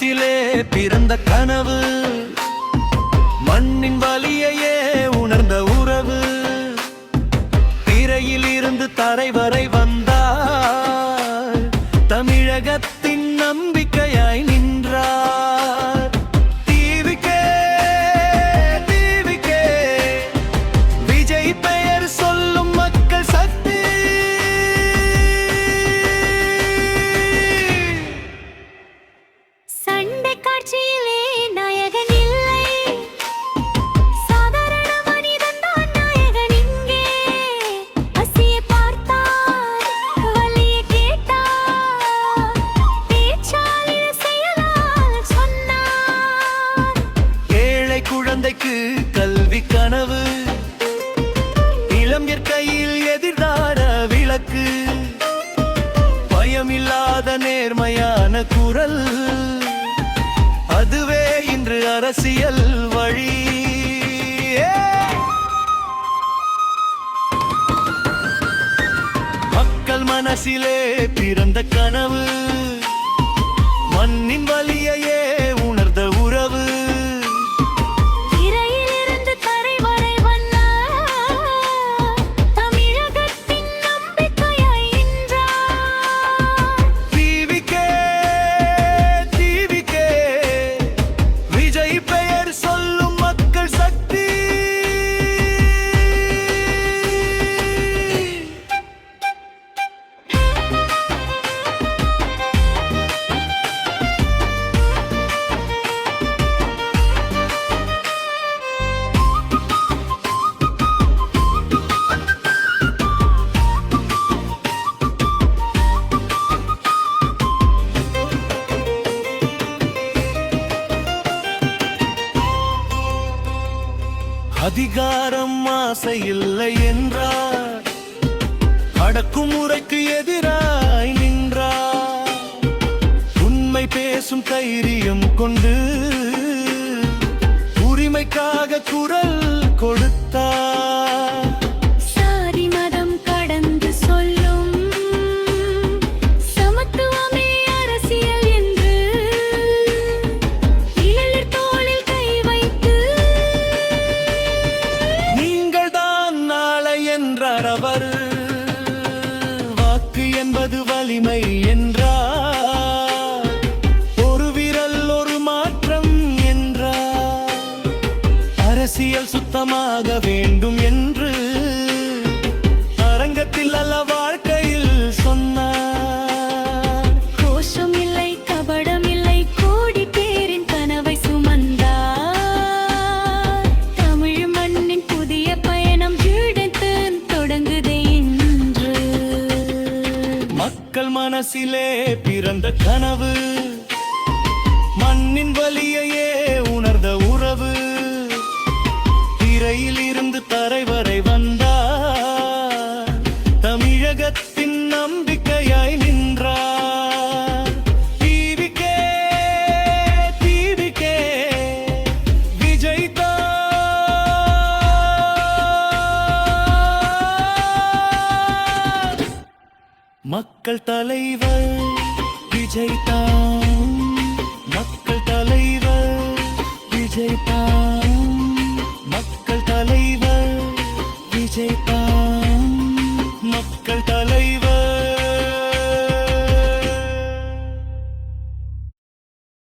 காட்சியிலே பிறந்த கனவு, மண்ணின் வலியையே உணர்ந்த உறவு, திரையில் இருந்து தரை வரை வந்தார், தமிழகத்தின் நம்பிக்கையாய் நின்றார். டிவிக்கே டிவிக்கே விஜய் பெயர் சொல்லும் மக்கள் சக்தி. சண்டை காட்சியிலே நாயகன் இல்லை, சாதாரண மனிதன் தான் நாயகன் இங்கே. பசியை பார்த்தார், வலியை கேட்டார், பேச்சால் செயலால் சொன்னார். ஏழை குழந்தைக்கு கல்வி கனவு, இளைஞர் கையில் எதிர்தார விளக்கு, பயமில்லாத நேர்மையான குரல், அதுவே இன்று அரசியல் வழி. மக்கள் மனசிலே பிறந்த கனவு, மண்ணின் வலியையே உணர்ந்த உறவு, திரையிலிருந்து தரை வரை வந்தார், தமிழகத்தின் நம்பிக்கையாய் நின்றார். டிவிக்கே டிவிக்கே விஜய் பெயர் சொல்லும் மக்கள் சக்தி. அதிகாரம் ஆசை இல்லை என்றார், அடக்குமுறைக்கு எதிராய் நின்றார், உண்மை பேசும் தைரியம் கொண்டு உரிமைக்காக குரல் கொடுத்தார். சாதி மதம் கடந்து சொல்லும் சமத்துவமே அரசியல் என்று இளைஞர் தோளில் கை வைத்து, நீங்கள் தான் நாளை என்றார் அவர், வாக்கு என்பது வலிமை என்றார், ஒரு விரல் ஒரு மாற்றம் என்றார், அரசியல் சுத்தமாக வேண்டும் என்று அரங்கத்தில் அல்ல வாழ்க்கையில் சொன்னார். கோஷம் இல்லை, கபடம் இல்லை, கோடி பேரின் கனவை சுமந்தார். தமிழ் மண்ணின் புதிய பயணம் எடுத்து தொடங்குதே இன்று. மக்கள் மனசிலே பிறந்த கனவு, மண்ணின் வலியையே உணர்ந்த உறவு, திரையில் இருந்து தரை வரை வந்தார், தமிழகத்தின் நம்பிக்கையாய் நின்றார். டிவிக்கே டிவிக்கே விஜய் தான் மக்கள் தலைவர், விஜய் தான் மக்கள் தலைவர், விஜய் தான்.